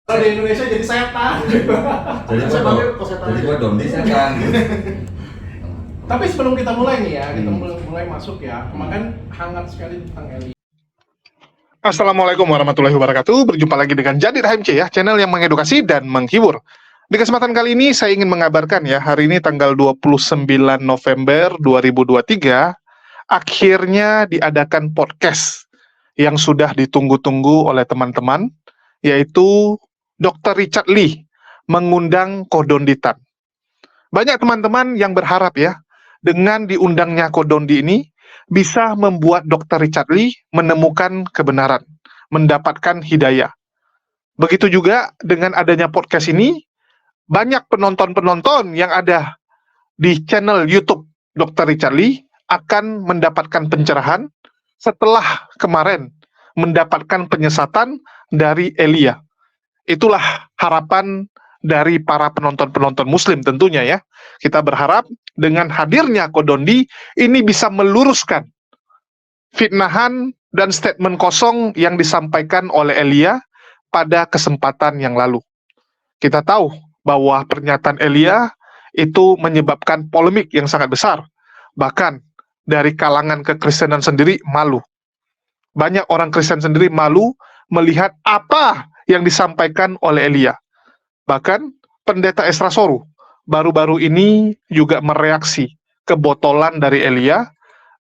Kalau di Indonesia jadi setan. Jadi gua Dondi setan gitu. Tapi sebelum kita mulai nih ya, kita Hmm. mulai masuk ya. Kemarin hangat sekali tentang Eli. Assalamualaikum warahmatullahi wabarakatuh. Berjumpa lagi dengan Jadir HMC ya, channel yang mengedukasi dan menghibur. Di kesempatan kali ini saya ingin mengabarkan ya, hari ini tanggal 29 November 2023, akhirnya diadakan podcast yang sudah ditunggu-tunggu oleh teman-teman, yaitu Dr. Richard Lee mengundang Kodonditan. Banyak teman-teman yang berharap ya, dengan diundangnya Kodondi ini, bisa membuat Dr. Richard Lee menemukan kebenaran, mendapatkan hidayah. Begitu juga dengan adanya podcast ini, banyak penonton-penonton yang ada di channel YouTube Dr. Richard Lee akan mendapatkan pencerahan setelah kemarin mendapatkan penyesatan dari Elia. Itulah harapan dari para penonton-penonton muslim tentunya ya. Kita berharap dengan hadirnya Kodondi ini bisa meluruskan fitnahan dan statement kosong yang disampaikan oleh Elia pada kesempatan yang lalu. Kita tahu bahwa pernyataan Elia itu menyebabkan polemik yang sangat besar. Bahkan dari kalangan kekristenan sendiri malu. Banyak orang Kristen sendiri malu melihat apa yang disampaikan oleh Elia. Bahkan pendeta Esra Soru baru-baru ini juga mereaksi kebotolan dari Elia,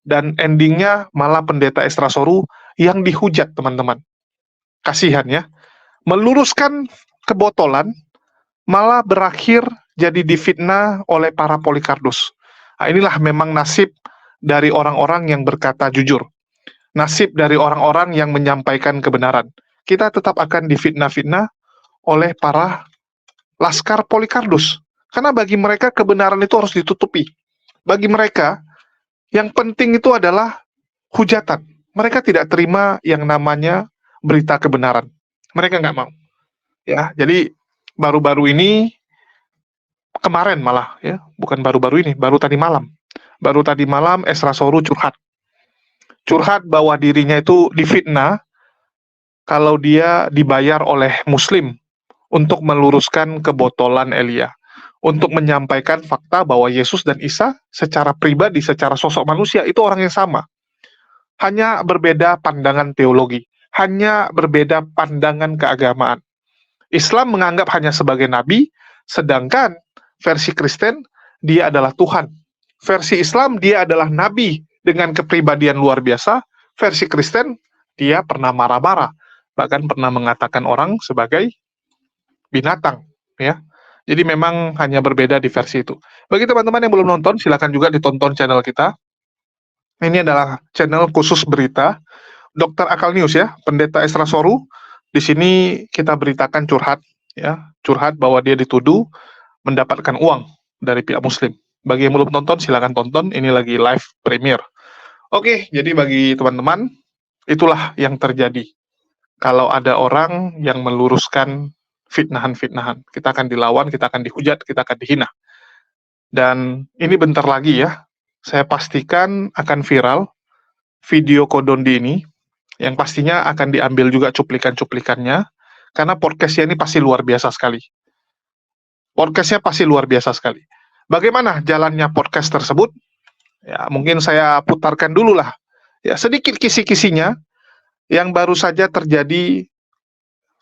dan endingnya malah pendeta Esra Soru yang dihujat, teman-teman. Kasihan ya. Meluruskan kebotolan malah berakhir jadi difitnah oleh para Polikardus. Nah, inilah memang nasib dari orang-orang yang berkata jujur. Nasib dari orang-orang yang menyampaikan kebenaran. Kita tetap akan difitnah-fitnah oleh para laskar Polikardus. Karena bagi mereka kebenaran itu harus ditutupi. Bagi mereka, yang penting itu adalah hujatan. Mereka tidak terima yang namanya berita kebenaran. Mereka nggak mau. Ya, jadi baru-baru ini, kemarin malah, ya, bukan baru-baru ini, baru tadi malam. Baru tadi malam Esra Soru curhat. Curhat bahwa dirinya itu difitnah kalau dia dibayar oleh Muslim untuk meluruskan kebotolan Elia, untuk menyampaikan fakta bahwa Yesus dan Isa secara pribadi, secara sosok manusia itu orang yang sama. Hanya berbeda pandangan teologi, hanya berbeda pandangan keagamaan. Islam menganggap hanya sebagai nabi, sedangkan versi Kristen dia adalah Tuhan. Versi Islam dia adalah nabi dengan kepribadian luar biasa, versi Kristen dia pernah marah-marah, bahkan pernah mengatakan orang sebagai binatang, ya. Jadi memang hanya berbeda di versi itu. Bagi teman-teman yang belum nonton, silakan juga ditonton channel kita. Ini adalah channel khusus berita Dr. Akal News ya, Pendeta Esra Soru. Di sini kita beritakan curhat ya, curhat bahwa dia dituduh mendapatkan uang dari pihak Muslim. Bagi yang belum nonton, silakan tonton. Ini lagi live premiere. Oke, jadi bagi teman-teman, itulah yang terjadi. Kalau ada orang yang meluruskan fitnahan-fitnahan, kita akan dilawan, kita akan dihujat, kita akan dihina. Dan ini bentar lagi ya, saya pastikan akan viral video Kodondi ini, yang pastinya akan diambil juga cuplikan-cuplikannya, karena podcastnya ini pasti luar biasa sekali. Podcastnya pasti luar biasa sekali. Bagaimana jalannya podcast tersebut? Ya, mungkin saya putarkan dulu lah. Ya, sedikit kisi-kisinya yang baru saja terjadi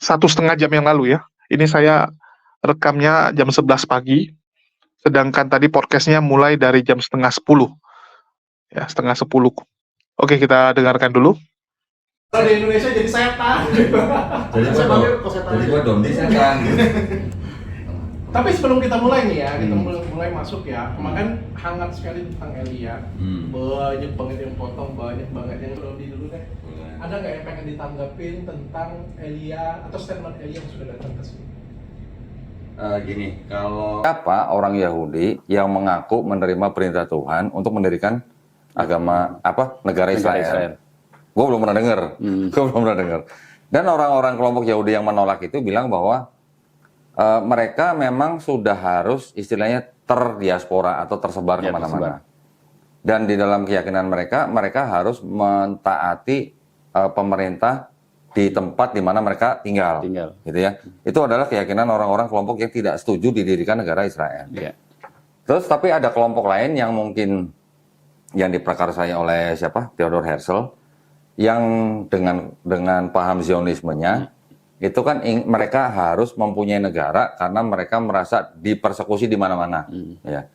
1,5 jam yang lalu ya. Ini saya rekamnya jam 11 pagi, sedangkan tadi podcastnya mulai dari jam setengah 10. Ya, setengah 10. Oke, kita dengarkan dulu. Kalau di Indonesia jadi setan. Jadi gua Dondi setan gitu. Tapi sebelum kita mulai nih ya, kita mulai masuk ya. Kemarin hangat sekali tentang Elia. Banyak banget yang potong, banyak banget yang belum di dulu deh. Ada nggak yang pengen ditanggapin tentang Elia atau statement Elia yang sudah datang ke sini? Gini, kalau Siapa orang Yahudi yang mengaku menerima perintah Tuhan untuk mendirikan agama negara Israel? Gue belum pernah dengar. Gue belum pernah dengar. Dan orang-orang kelompok Yahudi yang menolak itu bilang bahwa mereka memang sudah harus istilahnya terdiaspora atau tersebar kemana-mana. Dan di dalam keyakinan mereka, mereka harus mentaati pemerintah di tempat di mana mereka tinggal. Gitu ya. Itu adalah keyakinan orang-orang kelompok yang tidak setuju didirikan negara Israel. Iya. Terus tapi ada kelompok lain yang mungkin yang diprakarsai oleh siapa? Theodor Herzl yang dengan paham Zionismenya itu kan mereka harus mempunyai negara karena mereka merasa dipersekusi di mana-mana. Ya.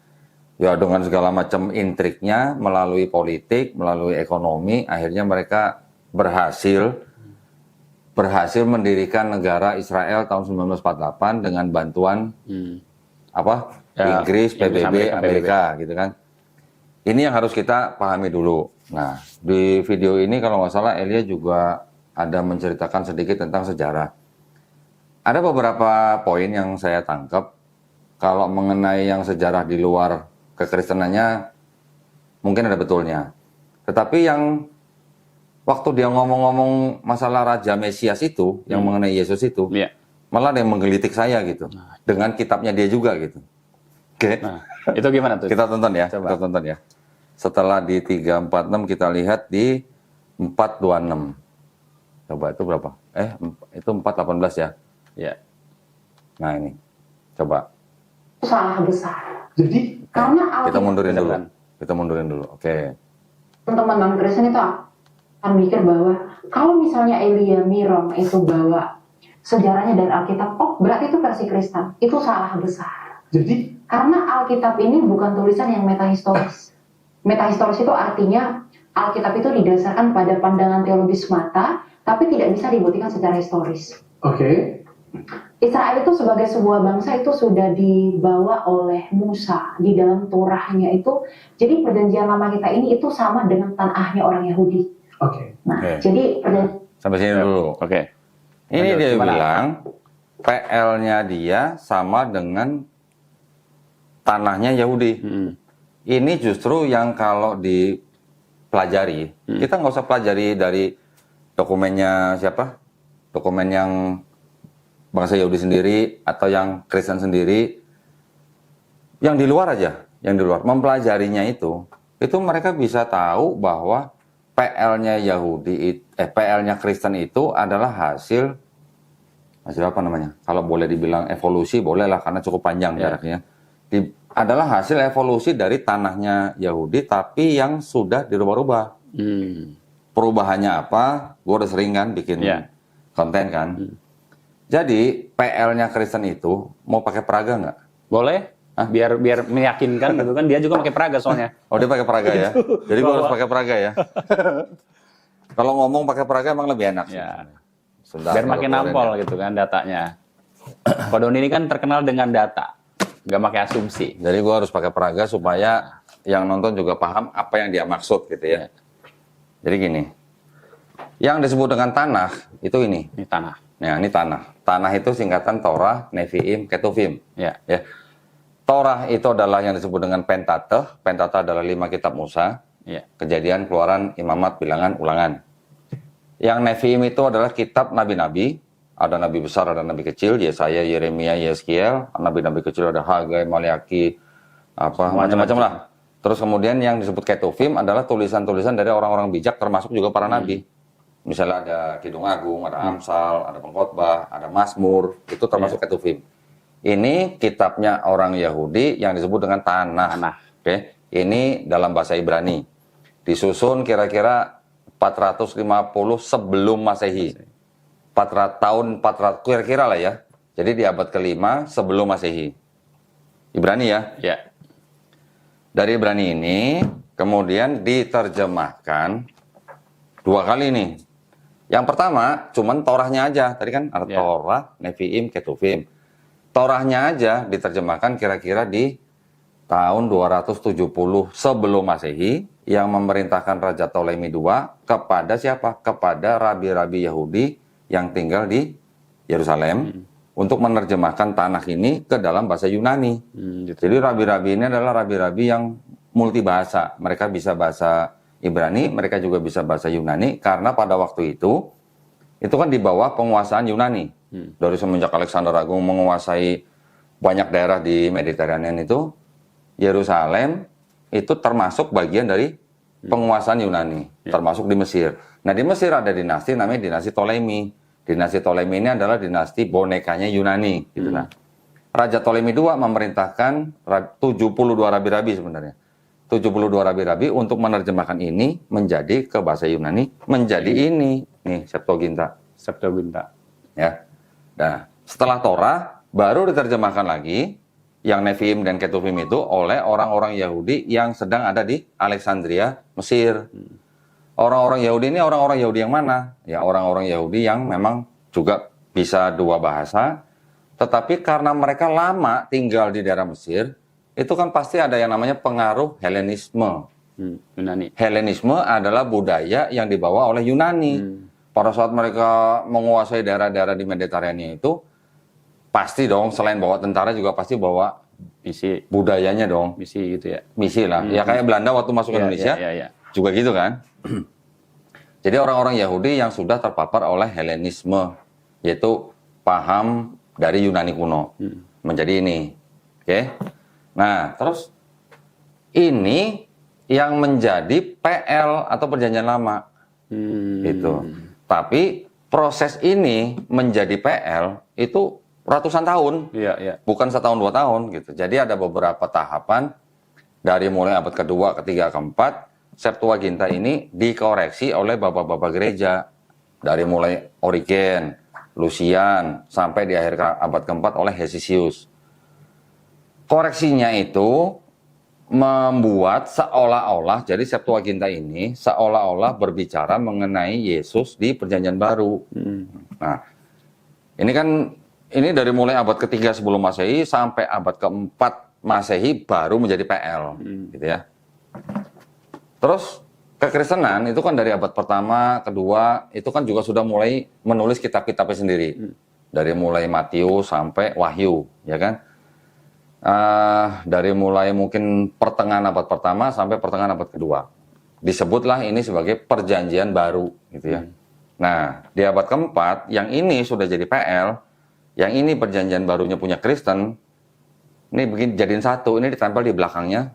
Ya dengan segala macam intriknya melalui politik, melalui ekonomi, akhirnya mereka berhasil mendirikan negara Israel tahun 1948 dengan bantuan Inggris, PBB, Amerika gitu kan. Ini yang harus kita pahami dulu. Nah, di video ini kalau nggak salah Elia juga ada menceritakan sedikit tentang sejarah. Ada beberapa poin yang saya tangkap kalau mengenai yang sejarah di luar kekristenannya mungkin ada betulnya. Tetapi yang waktu dia ngomong-ngomong masalah Raja Mesias itu, yang mengenai Yesus itu, malah ada yang menggelitik saya gitu. Dengan kitabnya dia juga gitu. Oke. Nah, itu gimana tuh? Kita tonton ya, Coba. kita tonton ya. Setelah di 346 kita lihat di 426. Coba itu berapa? Itu 418 ya. Ya. Nah ini. Coba. Salah besar. Jadi Karena Kita mundurin dulu. Beneran. Kita mundurin dulu. Oke. teman-teman non-Kristen itu akan mikir bahwa kalau misalnya Elia Miron itu bawa sejarahnya dari Alkitab, oh berarti itu versi Kristen. Itu salah besar. jadi Karena Alkitab ini bukan tulisan yang metahistoris. Metahistoris itu artinya Alkitab itu didasarkan pada pandangan teologis semata, tapi tidak bisa dibuktikan secara historis. oke. Israel itu sebagai sebuah bangsa itu sudah dibawa oleh Musa di dalam Torahnya itu. Jadi perjanjian lama kita ini itu sama dengan tanahnya orang Yahudi. Oke. Nah, Oke. jadi perjanjian Sampai sini dulu. Oke. Ini Lanjut, dia gimana? bilang PL-nya dia sama dengan tanahnya Yahudi. Ini justru yang kalau dipelajari, kita nggak usah pelajari dari dokumennya siapa, dokumen yang bangsa Yahudi sendiri atau yang Kristen sendiri, yang di luar aja, yang di luar mempelajarinya itu mereka bisa tahu bahwa PL-nya PL-nya Kristen itu adalah hasil apa namanya? Kalau boleh dibilang evolusi, boleh lah karena cukup panjang jaraknya. Adalah hasil evolusi dari tanahnya Yahudi, tapi yang sudah dirubah-rubah. Perubahannya apa? Gue udah sering kan bikin konten kan. Jadi PL-nya Kristen itu mau pakai peraga nggak? Boleh? Biar meyakinkan gitu kan, dia juga pakai peraga soalnya. Oh dia pakai peraga ya? Jadi gue harus pakai peraga ya? Kalau ngomong pakai peraga emang lebih enak sih. Ya. Sebentar, Biar kalau makin keluarin nampol ya. gitu kan datanya. Kodon ini kan terkenal dengan data, nggak pakai asumsi. Jadi gue harus pakai peraga supaya yang nonton juga paham apa yang dia maksud gitu ya. Jadi gini, yang disebut dengan tanah itu ini. Ini tanah. Nah ini tanah. Tanah itu singkatan Torah, Nevi'im, Ketuvim. Ya. Torah itu adalah yang disebut dengan Pentateuch. Pentateuch adalah 5 kitab Musa. Ya. Kejadian, Keluaran, Imamat, Bilangan, Ulangan. Yang Nevi'im itu adalah kitab nabi-nabi. Ada nabi besar, ada nabi kecil. Yesaya, Yeremia, Yeskiel. Nabi-nabi kecil ada Hagai, Maliaki, macam-macam lah. Terus kemudian yang disebut Ketuvim adalah tulisan-tulisan dari orang-orang bijak, termasuk juga para nabi. Misalnya ada Kidung Agung, ada Amsal, ada Pengkhotbah, ada Mazmur. Itu termasuk Ketuvim. Ini kitabnya orang Yahudi yang disebut dengan Tanah. Oke. Ini dalam bahasa Ibrani. Disusun kira-kira 450 sebelum Masehi. 400 kira-kira lah ya. Jadi di abad ke-5 sebelum Masehi. Ibrani ya. Ya. Dari Ibrani ini kemudian diterjemahkan 2 kali nih. Yang pertama cuman Torahnya aja. Tadi kan ada Torah, Nevi'im, Ketuvim. Torahnya aja diterjemahkan kira-kira di tahun 270 sebelum Masehi yang memerintahkan Raja Ptolemy II kepada siapa? Kepada rabi-rabi Yahudi yang tinggal di Yerusalem untuk menerjemahkan tanah ini ke dalam bahasa Yunani. Jadi rabi-rabi ini adalah rabi-rabi yang multibahasa. Mereka bisa bahasa Ibrani, mereka juga bisa bahasa Yunani karena pada waktu itu kan di bawah penguasaan Yunani. Dari semenjak Alexander Agung menguasai banyak daerah di Mediterranean itu, Yerusalem itu termasuk bagian dari penguasaan Yunani, termasuk di Mesir. Nah di Mesir ada dinasti namanya dinasti Ptolemy. Dinasti Ptolemy ini adalah dinasti bonekanya Yunani. Gitu kan. Raja Ptolemy II memerintahkan 72 rabi-rabi sebenarnya. 72 rabi-rabi untuk menerjemahkan ini menjadi ke bahasa Yunani, menjadi ini. Nih, Septuaginta. Septuaginta. Ya. Nah, setelah Torah, baru diterjemahkan lagi yang Nevi'im dan Ketuvim itu oleh orang-orang Yahudi yang sedang ada di Alexandria, Mesir. Orang-orang Yahudi ini orang-orang Yahudi yang mana? Ya, orang-orang Yahudi yang memang juga bisa dua bahasa, tetapi karena mereka lama tinggal di daerah Mesir, itu kan pasti ada yang namanya pengaruh Helenisme. Yunani. Helenisme adalah budaya yang dibawa oleh Yunani. Pada saat mereka menguasai daerah-daerah di Mediterania itu, pasti dong selain bawa tentara juga pasti bawa Misi, budayanya dong. misi gitu ya. Misi lah. Ya kayak Belanda waktu masuk ke Indonesia, juga gitu kan. Jadi orang-orang Yahudi yang sudah terpapar oleh Helenisme, yaitu paham dari Yunani kuno, menjadi ini. Oke. Nah, terus ini yang menjadi PL atau Perjanjian Lama. Gitu. Tapi proses ini menjadi PL itu ratusan tahun. Iya. Bukan setahun 2 tahun gitu. Jadi ada beberapa tahapan dari mulai abad kedua, ketiga, keempat, Septuaginta ini dikoreksi oleh bapak-bapak gereja dari mulai Origen, Lucian, sampai di akhir abad keempat oleh Hesisius. Koreksinya itu membuat seolah-olah, jadi Septuaginta ini seolah-olah berbicara mengenai Yesus di Perjanjian Baru. Nah, ini dari mulai abad ketiga sebelum Masehi sampai abad keempat Masehi baru menjadi PL, gitu ya. Terus kekristenan itu kan dari abad pertama, kedua, itu kan juga sudah mulai menulis kitab-kitabnya sendiri. Dari mulai Matius sampai Wahyu, ya kan? Dari mulai mungkin pertengahan abad pertama sampai pertengahan abad kedua. Disebutlah ini sebagai perjanjian baru, gitu ya. Nah, di abad keempat, yang ini sudah jadi PL, yang ini perjanjian barunya punya Kristen, ini begini jadiin satu, ini ditempel di belakangnya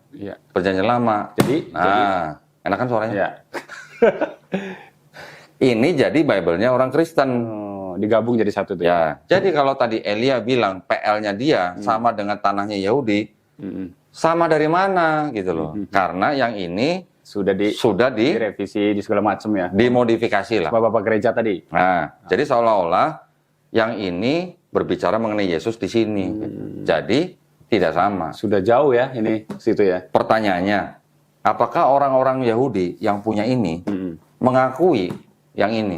Perjanjian Lama. Jadi enak kan suaranya? Iya. Ini jadi Bible-nya orang Kristen. Digabung jadi satu tuh. Ya. Jadi kalau tadi Elia bilang PL-nya dia sama dengan tanahnya Yahudi, sama dari mana gitu loh? Karena yang ini sudah direvisi di segala macam ya. Dimodifikasi lah. Bapak-bapak gereja tadi. Nah, jadi seolah-olah yang ini berbicara mengenai Yesus di sini. Jadi tidak sama. Sudah jauh ya ini situ ya. Pertanyaannya, apakah orang-orang Yahudi yang punya ini mengakui yang ini?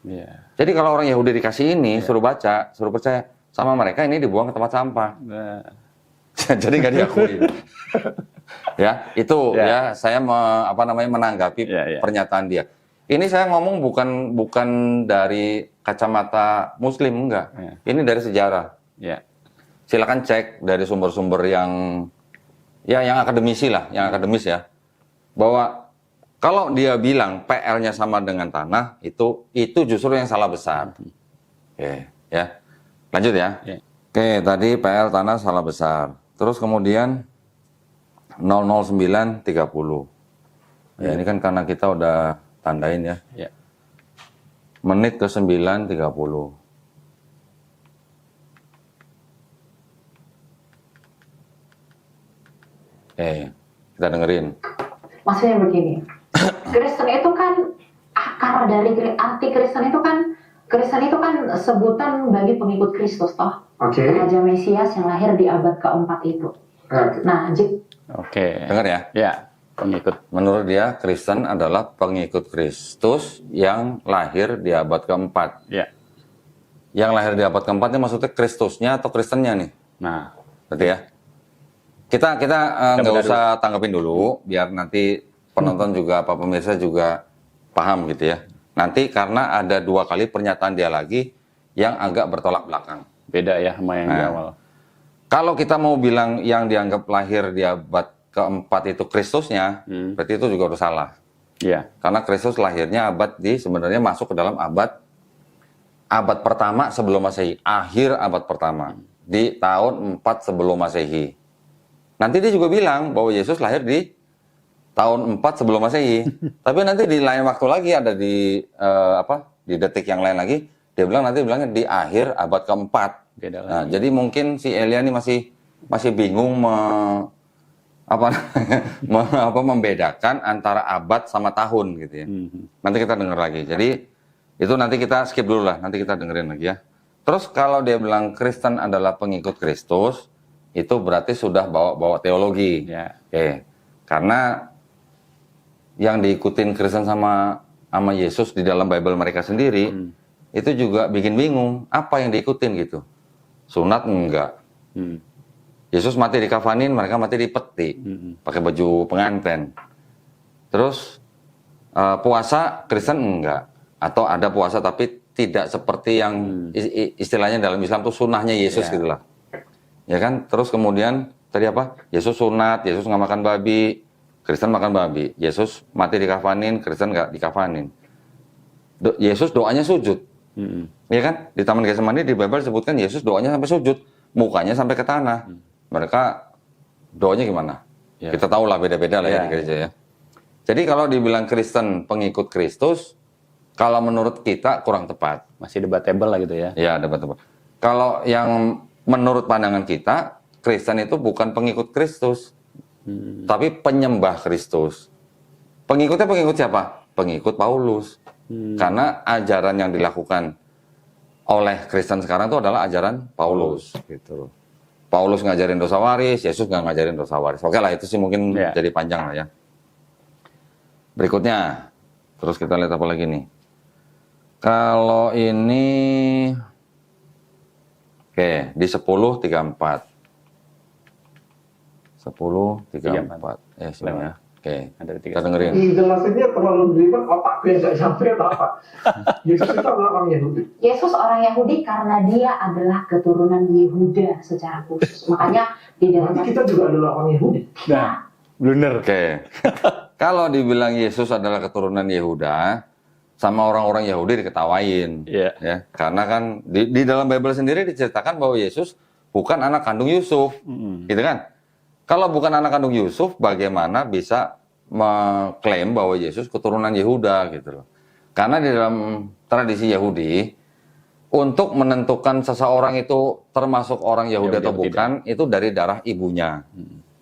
Iya. Jadi kalau orang Yahudi dikasih ini, suruh baca, suruh percaya, sama mereka ini dibuang ke tempat sampah. Jadi nggak diakui. Ya, itu ya saya menanggapi pernyataan dia. Ini saya ngomong bukan dari kacamata Muslim, enggak. Ini dari sejarah. Silakan cek dari sumber-sumber yang akademisi lah, yang akademis ya. Bahwa kalau dia bilang PL-nya sama dengan tanah, itu justru yang salah besar. Oke, ya. Lanjut ya. Oke, tadi PL tanah salah besar. Terus kemudian 00930. Ya, ini kan karena kita udah tandain ya. Menit ke 9.30. Kita dengerin. Maksudnya begini, Kristen itu kan akar dari arti Kristen itu kan sebutan bagi pengikut Kristus toh. Raja Mesias yang lahir di abad keempat itu. Nah, dengar ya? Ya, pengikut. Menurut dia Kristen adalah pengikut Kristus yang lahir di abad keempat. Yang lahir di abad keempat ini maksudnya Kristusnya atau Kristennya nih? Nah, berarti ya. Kita nggak usah tanggapin dulu, biar nanti penonton juga pemirsa juga paham gitu ya. Nanti karena ada 2 kali pernyataan dia lagi yang agak bertolak belakang. Beda ya sama yang di awal. Kalau kita mau bilang yang dianggap lahir di abad keempat itu Kristusnya, berarti itu juga udah salah. Karena Kristus lahirnya sebenarnya masuk ke dalam abad pertama sebelum Masehi, akhir abad pertama, di tahun 4 sebelum Masehi. Nanti dia juga bilang bahwa Yesus lahir di tahun 4 sebelum Masehi. Tapi nanti di lain waktu lagi ada di di detik yang lain lagi dia bilang bilangnya di akhir abad keempat. Nah, jadi mungkin si Elia ini masih bingung membedakan antara abad sama tahun gitu ya. Nanti kita dengar lagi. Jadi itu nanti kita skip dulu lah, nanti kita dengerin lagi ya. Terus kalau dia bilang Kristen adalah pengikut Kristus, itu berarti sudah bawa teologi. Ya. Oke. Karena yang diikutin Kristen sama Yesus di dalam Bible mereka sendiri, itu juga bikin bingung. Apa yang diikutin gitu? Sunat enggak. Yesus mati dikafanin, mereka mati di peti, pakai baju pengantin. Terus puasa Kristen enggak, atau ada puasa tapi tidak seperti yang istilahnya dalam Islam tuh sunnahnya Yesus gitulah, ya kan? Terus kemudian tadi apa? Yesus sunat, Yesus nggak makan babi, Kristen makan babi. Yesus mati dikafanin, Kristen nggak dikafanin. Yesus doanya sujud, ya kan? Di Taman Getsemani di Bible disebutkan Yesus doanya sampai sujud, mukanya sampai ke tanah. Mereka doanya gimana? Ya. Kita tahu lah beda-beda lah ya di gereja ya. Jadi kalau dibilang Kristen pengikut Kristus, kalau menurut kita kurang tepat. Masih debatable lah gitu ya. Ya, debatable. Kalau yang menurut pandangan kita, Kristen itu bukan pengikut Kristus, tapi penyembah Kristus. Pengikutnya pengikut siapa? Pengikut Paulus. Karena ajaran yang dilakukan oleh Kristen sekarang itu adalah ajaran Paulus. Gitu. Paulus ngajarin dosa waris, Yesus nggak ngajarin dosa waris. Oke lah, itu sih mungkin jadi panjang lah ya. Berikutnya, terus kita lihat apa lagi nih. Kalau ini, oke, di 10:34. 10:34. Sini ya. Oke, kita dengerin. Jelasinnya terlalu ribet, otakku yang nggak sampai atau apa? Yesus itu adalah orang Yahudi. Yesus orang Yahudi karena dia adalah keturunan Yehuda secara khusus. Makanya di dalam kita juga adalah orang Yahudi. Nah, blunder. Oke. Kalau dibilang Yesus adalah keturunan Yehuda, sama orang-orang Yahudi diketawain. Ya. Karena kan di dalam Bible sendiri diceritakan bahwa Yesus bukan anak kandung Yusuf. Gitu kan? Kalau bukan anak kandung Yusuf, bagaimana bisa mengklaim bahwa Yesus keturunan Yehuda gitu loh. Karena di dalam tradisi Yahudi, untuk menentukan seseorang itu termasuk orang Yahudi atau bukan, itu dari darah ibunya.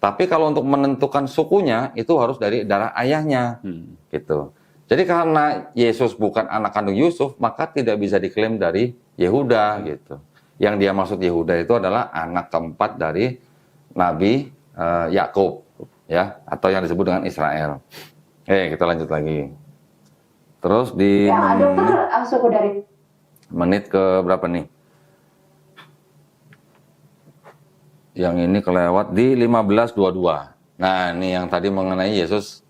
Tapi kalau untuk menentukan sukunya, itu harus dari darah ayahnya. Gitu. Jadi karena Yesus bukan anak kandung Yusuf, maka tidak bisa diklaim dari Yehuda gitu. Yang dia maksud Yehuda itu adalah anak keempat dari Nabi Yakub, ya, atau yang disebut dengan Israel. Kita lanjut lagi. Terus di suku dari menit ke berapa nih? Yang ini kelewat di 15:22. Nah, ini yang tadi mengenai Yesus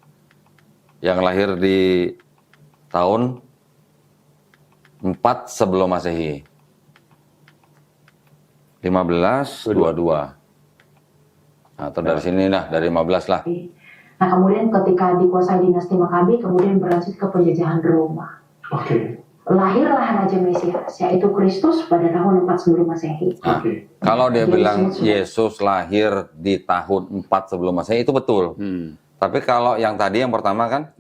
yang lahir di tahun 4 sebelum Masehi. 15:22. Atau dari sini lah, dari 15 lah. Nah, kemudian ketika dikuasai dinasti Makabi, kemudian berlanjut ke penjajahan Roma. Lahirlah Raja Mesias, yaitu Kristus pada tahun 4 sebelum Masehi. Kalau dia bilang Yesus lahir di tahun 4 sebelum Masehi, itu betul. Tapi kalau yang tadi, yang pertama kan,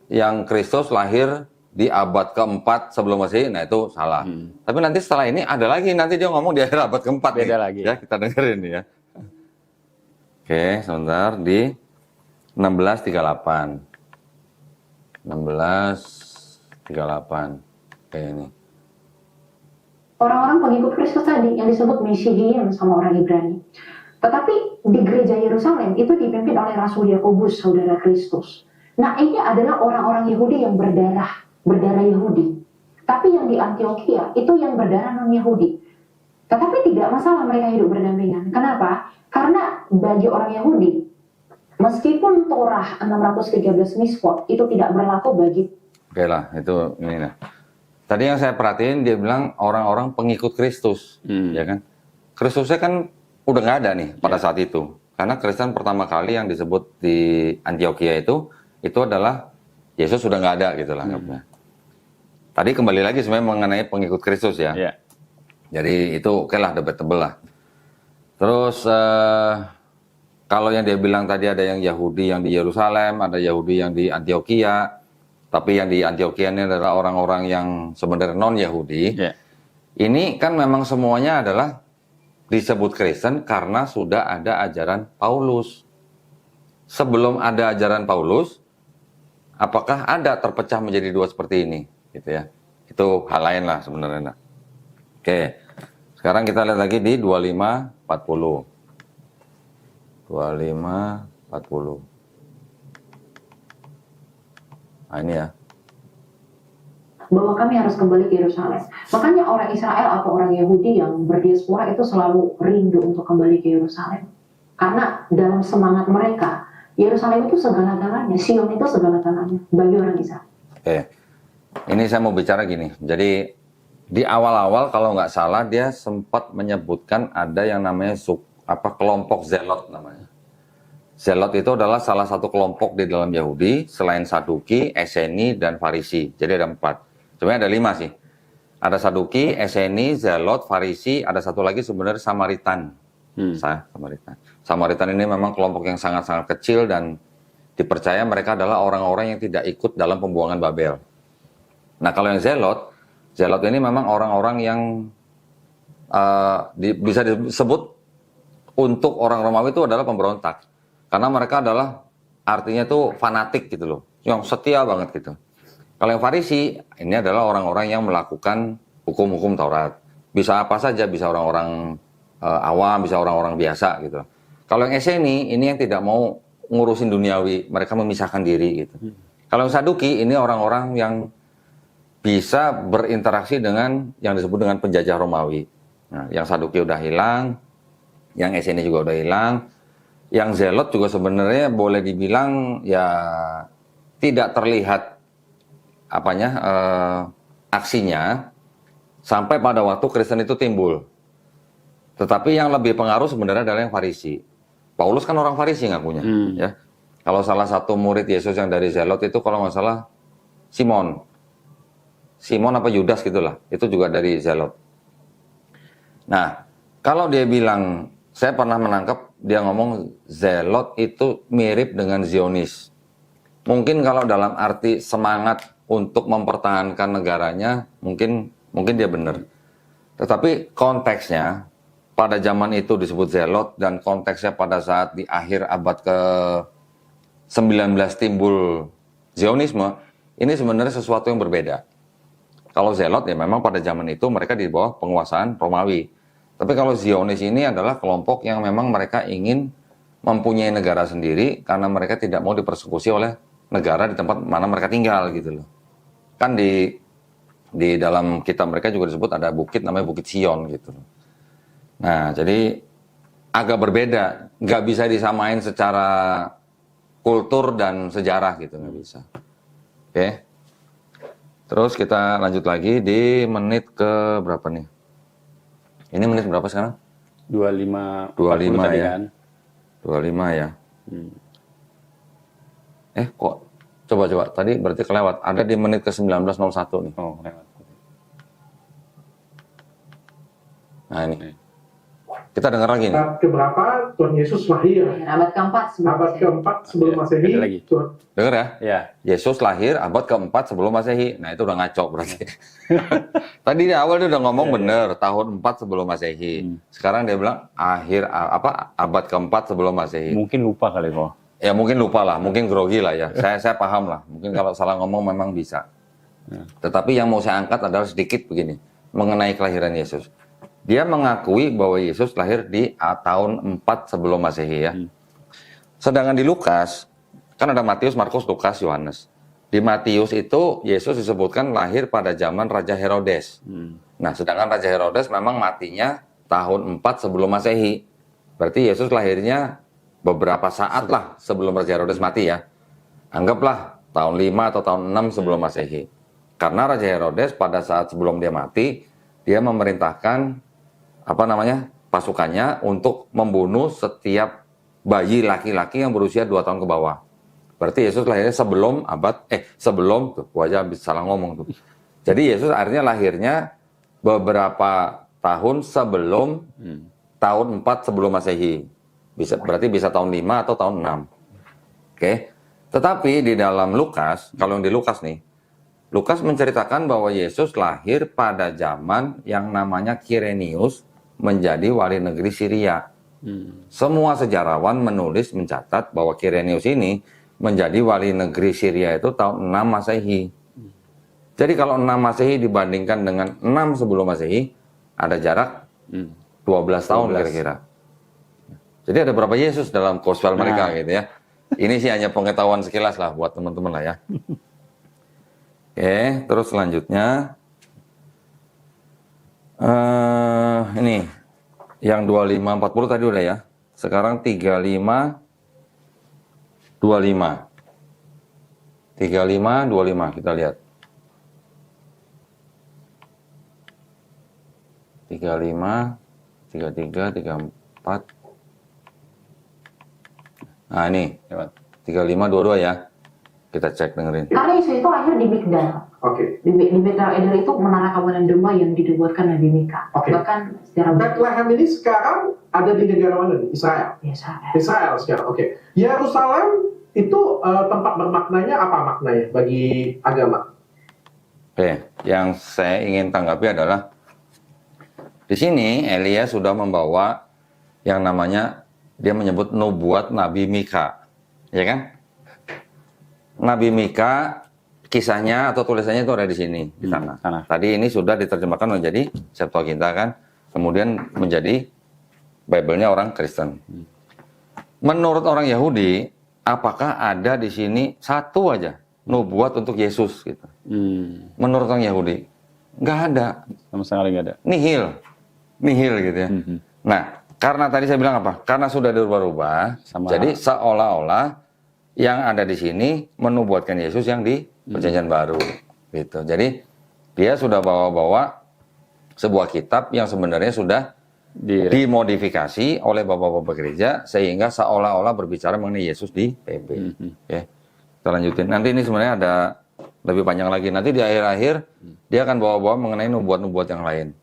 yang Kristus lahir di abad keempat sebelum Masehi, nah itu salah. Tapi nanti setelah ini ada lagi, nanti dia ngomong di akhir abad keempat. Beda lagi. Ya, kita dengerin ya. Oke, sebentar di 16:38. 16:38. Oke, ini. Orang-orang pengikut Kristus tadi yang disebut Mesihian sama orang Ibrani. Tetapi di gereja Yerusalem itu dipimpin oleh Rasul Yakobus, saudara Kristus. Nah, ini adalah orang-orang Yahudi yang berdarah Yahudi. Tapi yang di Antioquia itu yang berdarah non-Yahudi. Tetapi tidak masalah mereka hidup berdampingan. Kenapa? Karena bagi orang Yahudi, meskipun Torah 613 misfot itu tidak berlaku bagi. Oke lah, itu ini lah. Tadi yang saya perhatiin dia bilang orang-orang pengikut Kristus, ya kan? Kristusnya kan udah nggak ada nih pada saat itu. Karena Kristen pertama kali yang disebut di Antioquia itu adalah Yesus sudah nggak ada gitu lah. Tadi kembali lagi sebenarnya mengenai pengikut Kristus ya. Jadi itu oke lah, debatable lah. Terus kalau yang dia bilang tadi ada yang Yahudi yang di Yerusalem, ada Yahudi yang di Antioquia, tapi yang di Antioquia ini adalah orang-orang yang sebenarnya non-Yahudi. Yeah. Ini kan memang semuanya adalah disebut Kristen karena sudah ada ajaran Paulus. Sebelum ada ajaran Paulus, apakah ada terpecah menjadi dua seperti ini? Gitu ya. Itu hal lain lah sebenarnya. Oke, sekarang kita lihat lagi di 25-40. 25-40. Nah ini ya. Bahwa kami harus kembali ke Yerusalem. Makanya orang Israel atau orang Yahudi yang berdiaspora itu selalu rindu untuk kembali ke Yerusalem. Karena dalam semangat mereka, Yerusalem itu segala-galanya, Sion itu segala-galanya bagi orang Israel. Oke, ini saya mau bicara gini. Jadi di awal-awal kalau nggak salah dia sempat menyebutkan ada yang namanya kelompok Zelot namanya. Zelot itu adalah salah satu kelompok di dalam Yahudi selain Saduki, Eseni, dan Farisi. Jadi ada 4. Sebenarnya ada 5 sih. Ada Saduki, Eseni, Zelot, Farisi, ada satu lagi sebenarnya Samaritan. Samaritan ini memang kelompok yang sangat-sangat kecil dan dipercaya mereka adalah orang-orang yang tidak ikut dalam pembuangan Babel. Nah kalau yang Zelot ini memang orang-orang yang bisa disebut untuk orang Romawi itu adalah pemberontak. Karena mereka adalah artinya tuh fanatik gitu loh, yang setia banget gitu. Kalau yang Farisi, ini adalah orang-orang yang melakukan hukum-hukum Taurat. Bisa apa saja, bisa orang-orang awam, bisa orang-orang biasa gitu. Kalau yang Eseni, ini yang tidak mau ngurusin duniawi, mereka memisahkan diri gitu. Kalau yang Saduki, ini orang-orang yang bisa berinteraksi dengan yang disebut dengan penjajah Romawi. Nah, yang Saduki udah hilang, yang Eseni juga udah hilang. Yang Zelot juga sebenarnya boleh dibilang ya tidak terlihat aksinya sampai pada waktu Kristen itu timbul. Tetapi yang lebih pengaruh sebenarnya adalah yang Farisi. Paulus kan orang Farisi ngakunya, ya. Kalau salah satu murid Yesus yang dari Zelot itu kalau nggak salah Simon apa Yudas gitulah, itu juga dari Zelot. Nah, kalau dia bilang, saya pernah menangkap dia ngomong Zelot itu mirip dengan Zionis. Mungkin kalau dalam arti semangat untuk mempertahankan negaranya, mungkin dia benar. Tetapi konteksnya pada zaman itu disebut Zelot dan konteksnya pada saat di akhir abad ke-19 timbul Zionisme, ini sebenarnya sesuatu yang berbeda. Kalau Zelot ya memang pada zaman itu mereka di bawah penguasaan Romawi. Tapi kalau Zionis ini adalah kelompok yang memang mereka ingin mempunyai negara sendiri karena mereka tidak mau dipersekusi oleh negara di tempat mana mereka tinggal gitu loh. Kan di dalam kitab mereka juga disebut ada bukit namanya Bukit Sion gitu. Nah, jadi agak berbeda, nggak bisa disamain secara kultur dan sejarah gitu, nggak bisa. Oke. Terus kita lanjut lagi di menit ke berapa nih? Ini menit berapa sekarang? 25 ya. Kan? 25 ya. Kok coba tadi berarti kelewat. Ada di menit ke 19:01 nih. Oh, lewat. Nah, ini. Kita dengar lagi nih. Abad keberapa Tuhan Yesus lahir? Abad keempat sebelum Abad Masehi. keempat sebelum Masehi. ada lagi. Dengar ya? Ya. Yesus lahir abad keempat sebelum Masehi. Nah, itu udah ngaco berarti. Tadi di awal dia udah ngomong bener, tahun 4 sebelum Masehi. Sekarang dia bilang abad keempat sebelum Masehi. Mungkin lupa kali kok. Ya mungkin lupa lah, mungkin grogi lah ya. Saya paham lah. Mungkin kalau salah ngomong memang bisa. Tetapi yang mau saya angkat adalah sedikit begini mengenai kelahiran Yesus. Dia mengakui bahwa Yesus lahir di tahun 4 sebelum Masehi ya. Sedangkan di Lukas, kan ada Matius, Markus, Lukas, Yohanes. Di Matius itu Yesus disebutkan lahir pada zaman Raja Herodes. Nah, sedangkan Raja Herodes memang matinya tahun 4 sebelum Masehi. Berarti Yesus lahirnya beberapa saat lah sebelum Raja Herodes mati ya. Anggaplah tahun 5 atau tahun 6 sebelum Masehi. Karena Raja Herodes pada saat sebelum dia mati, dia memerintahkan pasukannya untuk membunuh setiap bayi laki-laki yang berusia 2 tahun ke bawah. Berarti Yesus lahirnya sebelum wajah habis salah ngomong tuh. Jadi Yesus akhirnya lahirnya beberapa tahun sebelum tahun 4 sebelum Masehi. Berarti bisa tahun 5 atau tahun 6. Oke. Tetapi di dalam Lukas, kalau yang di Lukas nih, Lukas menceritakan bahwa Yesus lahir pada zaman yang namanya Kirenius menjadi wali negeri Syria. Semua sejarawan mencatat bahwa Kirenius ini menjadi wali negeri Syria itu tahun 6 Masehi. Jadi kalau 6 Masehi dibandingkan dengan 6 sebelum Masehi, ada jarak 12 tahun kira-kira. Jadi ada berapa Yesus dalam gospel mereka gitu ya. Ini sih hanya pengetahuan sekilas lah buat teman-teman lah ya. Oke, terus selanjutnya ini yang 25-40 tadi udah ya. Sekarang 35-25 kita lihat. 35, 33, 34. Nah ini, 35-22 ya. Kita cek dengerin. Karena Yesus itu lahir di Migdal. Oke. Di Migdal Eder itu menara kawanan domba yang dibuatkan Nabi Mika. Oke. Bahkan secara Bethlehem ini sekarang ada di negara mana nih? Israel. Israel sekarang. Oke. Yerusalem itu tempat bermaknanya apa maknanya bagi agama? Oke, yang saya ingin tanggapi adalah di sini Elia sudah membawa yang namanya dia menyebut nubuat Nabi Mika, ya kan? Nabi Mika kisahnya atau tulisannya itu ada di sini, di sana. Tadi ini sudah diterjemahkan menjadi Septuaginta kan, kemudian menjadi Bible-nya orang Kristen. Menurut orang Yahudi, apakah ada di sini satu aja nubuat untuk Yesus gitu? Menurut orang Yahudi, nggak ada. Sama sekali nggak ada. Nihil gitu ya. Nah, karena tadi saya bilang apa? Karena sudah dirubah-rubah, jadi seolah-olah yang ada di sini menubuatkan Yesus yang di Perjanjian Baru, gitu. Jadi dia sudah bawa-bawa sebuah kitab yang sebenarnya sudah dimodifikasi oleh bapak-bapak gereja sehingga seolah-olah berbicara mengenai Yesus di PB. Ya. Kita lanjutin. Nanti ini sebenarnya ada lebih panjang lagi. Nanti di akhir-akhir dia akan bawa-bawa mengenai nubuat-nubuat yang lain.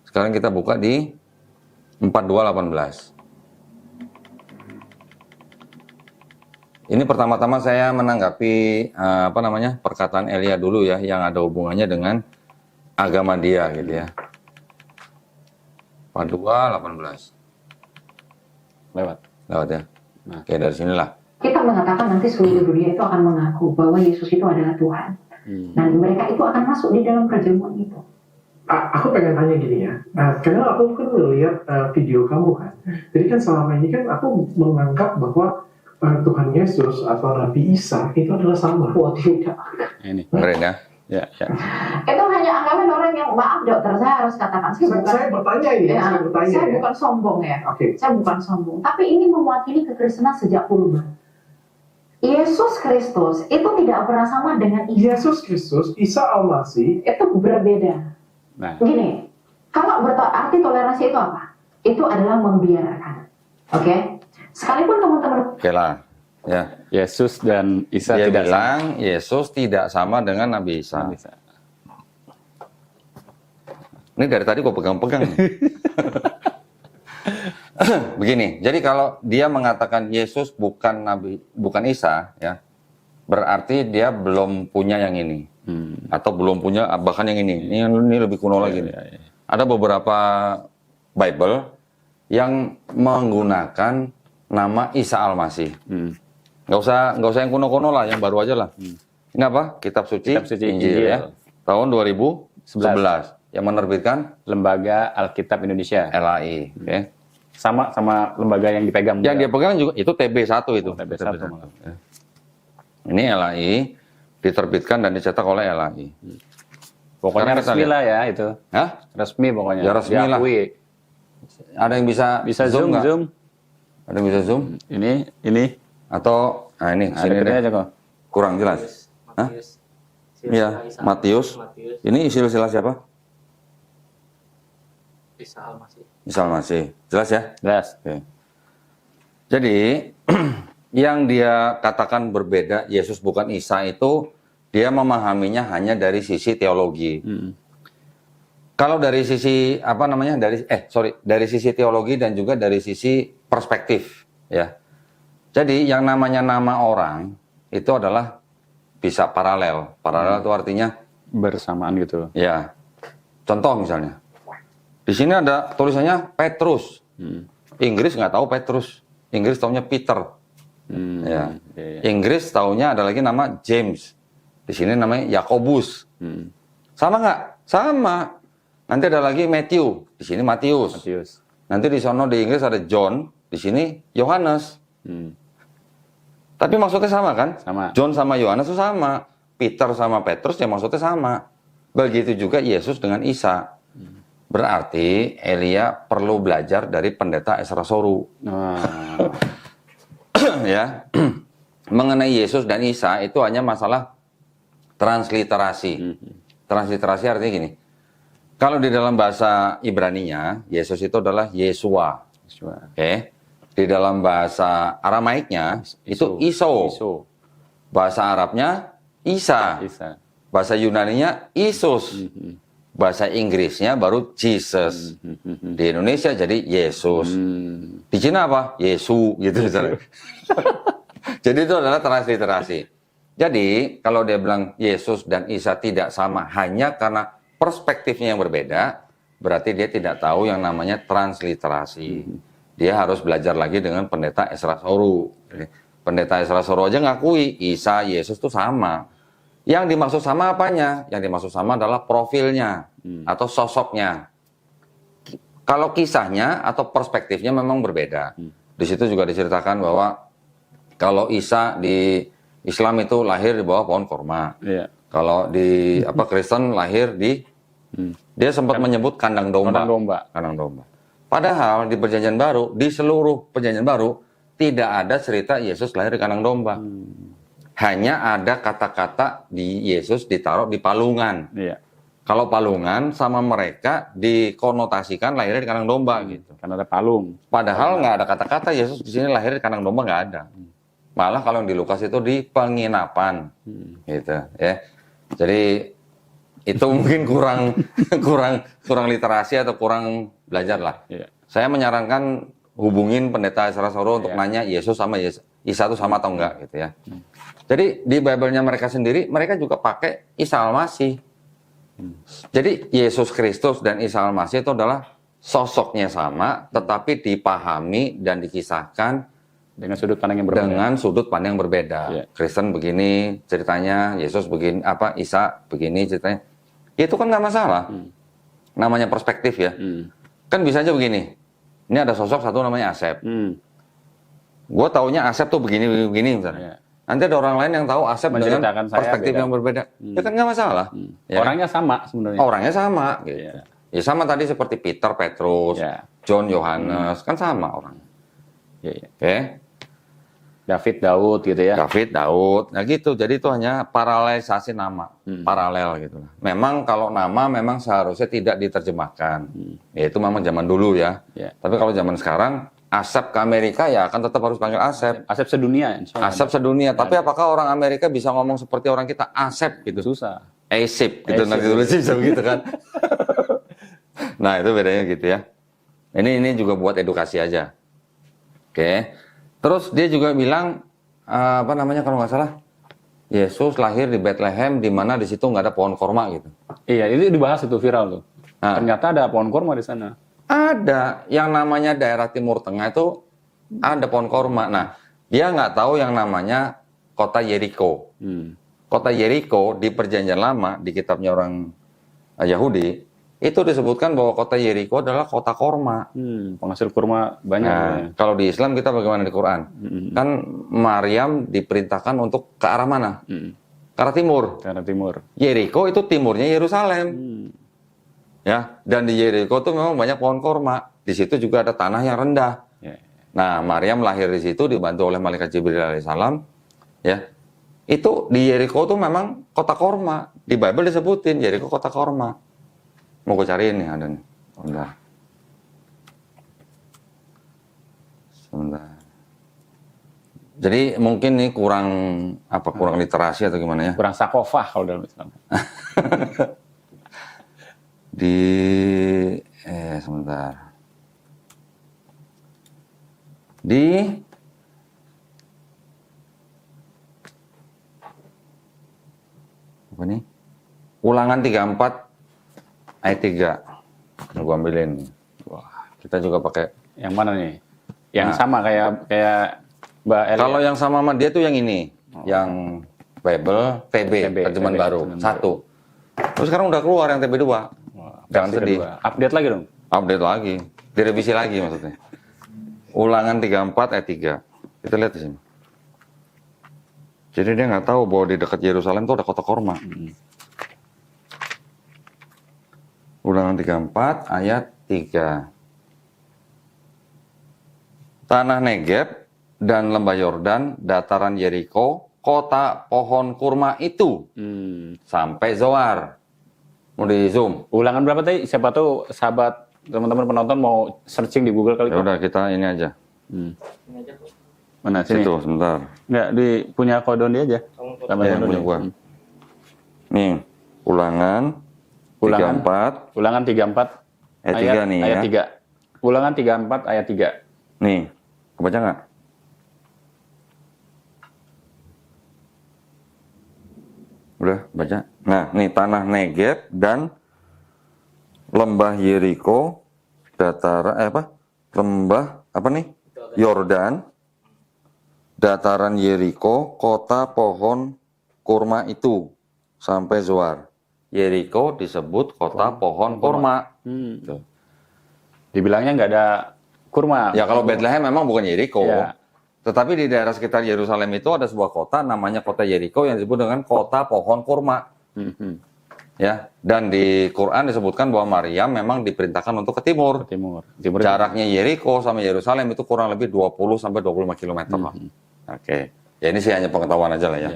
Sekarang kita buka di 42:18. Ini pertama-tama saya menanggapi perkataan Elia dulu ya, yang ada hubungannya dengan agama dia gitu ya. 42:18. Lewat ya. Oke, dari sinilah. kita mengatakan nanti seluruh dunia itu akan mengaku bahwa Yesus itu adalah Tuhan. Dan mereka itu akan masuk di dalam perjamuan itu. Aku pengen tanya gini ya, karena aku kan melihat video kamu kan, jadi kan selama ini kan aku menganggap bahwa Tuhan Yesus atau Nabi Isa itu adalah sama. Wah, tidak. Ini. Keren ya? Ya. Itu hanya anggapan orang yang, maaf dokter, saya harus katakan, Saya bertanya ini, saya bukan sombong ya. Saya bukan sombong, tapi ini mewakili kekristenan sejak purba. Yesus Kristus itu tidak pernah sama dengan Isa. Yesus Kristus, Isa Al-Masih itu berbeda. Nah. Gini, kalau arti toleransi itu apa? Itu adalah membiarkan. Oke? Sekalipun teman-teman. Oke lah. Ya. Yesus dan Isa dia tidak bilang sama. Yesus tidak sama dengan Nabi Isa. Ini dari tadi gua pegang-pegang. Begini, jadi kalau dia mengatakan Yesus bukan Nabi, bukan Isa, ya, berarti dia belum punya yang ini, atau belum punya bahkan yang ini. Ini lebih kuno lagi. Ya. Ada beberapa Bible yang menggunakan nama Isa Al-Masih. Nggak usah yang kuno-kuno lah, yang baru aja lah. Ini apa? Kitab Suci Injil ya, tahun 2011 yang menerbitkan Lembaga Alkitab Indonesia LAI. Okay. Sama lembaga yang dipegang. Yang dia pegang juga itu TB1 itu. TB1. Ini LAI diterbitkan dan dicetak oleh LAI. Pokoknya resmi lah ya itu. Hah? Resmi pokoknya. Ya resmi lah. Ada yang bisa zoom nggak? Ada yang bisa zoom? Ini. Atau ini sini deh. Aja kok. Kurang jelas. Hah? Iya, Matius. Ini silsilah siapa? Isa Al-Masih. Jelas ya? Jelas. Oke. Jadi yang dia katakan berbeda, Yesus bukan Isa itu dia memahaminya hanya dari sisi teologi. Kalau dari sisi dari sisi teologi dan juga dari sisi perspektif. Ya. Jadi yang namanya nama orang itu adalah bisa paralel. Paralel itu artinya Bersamaan gitu. ya. Contoh misalnya, di sini ada tulisannya Petrus. Inggris nggak tahu Petrus. Inggris taunya Peter. Ya. Inggris taunya ada lagi nama James. Di sini namanya Yakobus. Sama nggak? Sama. Nanti ada lagi Matthew. Di sini Matius. Nanti di sono di Inggris ada John. Di sini Yohanes. Tapi maksudnya sama kan? Sama. John sama Yohanes itu sama. Peter sama Petrus ya maksudnya sama. Begitu juga Yesus dengan Isa. Berarti Elia perlu belajar dari pendeta Ezra Soru. Ya. Mengenai Yesus dan Isa itu hanya masalah transliterasi. Transliterasi artinya gini. Kalau di dalam bahasa Ibraninya, Yesus itu adalah Yesua. Oke. Di dalam bahasa Aramaiknya itu Iso. Bahasa Arabnya Isa. Bahasa Yunaninya Isus. Bahasa Inggrisnya baru Jesus. Di Indonesia jadi Yesus. Di Cina apa? Yesu gitu misalnya. Jadi itu adalah transliterasi. Jadi kalau dia bilang Yesus dan Isa tidak sama hanya karena perspektifnya yang berbeda, berarti dia tidak tahu yang namanya transliterasi. Dia harus belajar lagi dengan pendeta Ezra Soru. Pendeta Ezra Soru aja ngakui Isa, Yesus itu sama. Yang dimaksud sama apanya? Yang dimaksud sama adalah profilnya atau sosoknya. Kalau kisahnya atau perspektifnya memang berbeda. Di situ juga diceritakan bahwa kalau Isa di Islam itu lahir di bawah pohon kurma. Kalau di Kristen lahir di dia sempat menyebut kandang domba. Kandang domba. Padahal di Perjanjian Baru, di seluruh Perjanjian Baru tidak ada cerita Yesus lahir di kandang domba. Hanya ada kata-kata di Yesus ditaruh di palungan. Kalau palungan sama mereka dikonotasikan lahir di kandang domba gitu. Karena ada palung. Padahal nggak ada kata-kata Yesus di sini lahir di kandang domba, nggak ada. Malah kalau yang di Lukas itu di penginapan, gitu ya. Jadi itu mungkin kurang literasi atau kurang belajar lah. Saya menyarankan hubungin pendeta Ezra Soru untuk nanya Yesus sama Isa itu sama atau enggak gitu ya. Jadi di Bible-nya mereka sendiri, mereka juga pakai Isa Al-Masih. Jadi Yesus Kristus dan Isa Al-Masih itu adalah sosoknya sama, tetapi dipahami dan dikisahkan dengan sudut pandang yang berbeda. Kristen begini ceritanya, Yesus begini, Isa begini ceritanya. Itu kan nggak masalah. Namanya perspektif ya. Kan bisa aja begini. Ini ada sosok satu namanya Asep. Gue taunya Asep tuh begini misalnya. Nanti ada orang lain yang tahu Asep dengan perspektif yang berbeda. Ya kan nggak masalah. Ya. Orangnya sama sebenarnya. Orangnya sama. Gitu. Ya sama tadi seperti Peter, Petrus, John, Yohanes. Kan sama orang. Oke. David, Daud gitu ya. David, Daud. Nah gitu. Jadi itu hanya paralelisasi nama. Paralel gitu. Memang kalau nama memang seharusnya tidak diterjemahkan. Ya itu memang zaman dulu ya. Tapi kalau zaman sekarang, Asep ke Amerika ya akan tetap harus panggil Asep. Asep sedunia. Asep sedunia. Tapi apakah orang Amerika bisa ngomong seperti orang kita? Asep gitu. Susah. Asep gitu. Nanti tulis bisa begitu kan. Nah itu bedanya gitu ya. Ini juga buat edukasi aja. Oke. Terus dia juga bilang kalau nggak salah Yesus lahir di Bethlehem di mana di situ nggak ada pohon korma gitu. Iya, itu dibahas itu viral tuh. Ternyata ada pohon korma di sana. Ada yang namanya daerah Timur Tengah itu ada pohon korma. Nah, dia nggak tahu yang namanya kota Yeriko. Kota Yeriko di Perjanjian Lama di kitabnya orang Yahudi itu disebutkan bahwa kota Yeriko adalah kota korma. Penghasil kurma banyak. Nah, kalau di Islam kita bagaimana di Quran? Kan Maryam diperintahkan untuk ke arah mana? Ke arah timur. Ke arah timur. Yeriko itu timurnya Yerusalem. Ya, dan di Yeriko itu memang banyak pohon korma. Di situ juga ada tanah yang rendah. Nah, Maryam lahir di situ dibantu oleh malaikat Jibril alaihissalam. Ya, itu di Yeriko itu memang kota korma. Di Bible disebutin Yeriko kota korma. Mau gue cariin nih ada nih. Sebentar. Jadi mungkin nih kurang literasi atau gimana ya? Kurang sakofah kalau dalam Islam. Sebentar. Di Ulangan 34 ayat 3. Gua ambilin. Wah, kita juga pakai Yang mana nih? Yang sama kayak Mbak Eli. Kalau yang sama dia tuh yang ini, yang Bible TB, terjemahan baru, satu. Terus sekarang udah keluar yang TB 2. Jangan sedih. Update lagi dong. Update lagi, direvisi lagi maksudnya. Ulangan 34 ayat 3. Kita lihat di sini. Jadi dia nggak tahu bahwa di dekat Yerusalem itu ada kota korma. Ulangan 34 ayat 3. Tanah Negeb dan lembah Yordan, dataran Yeriko, kota pohon kurma itu sampai Zoar. Mau di zoom? Ulangan berapa tadi? Siapa tahu sahabat teman-teman penonton mau searching di Google kali. Ya udah kita ini aja. Mana sini? Situ sebentar. Enggak, punya Kodondi aja. Ya, punya gua. Nih, ulangan 34. Ulangan 34 ayat 3 nih ayat ya. 3. Ulangan 34 ayat 3. Nih, kebaca nggak? Udah, baca. Nah, nih tanah Negeb dan lembah Yeriko, lembah apa nih? Yordan, dataran Yeriko, kota pohon kurma itu sampai Zoar. Yeriko disebut kota pohon kurma. Tuh. Dibilangnya nggak ada kurma. Ya kalau Bethlehem memang bukan Yeriko. Ya. Tetapi di daerah sekitar Yerusalem itu ada sebuah kota namanya kota Yeriko yang disebut dengan kota pohon kurma. Ya, dan di Quran disebutkan bahwa Maryam memang diperintahkan untuk ke timur. Jaraknya Yeriko sama Yerusalem itu kurang lebih 20 sampai 25 km lah. Oke. Ya ini sih hanya pengetahuan aja lah ya.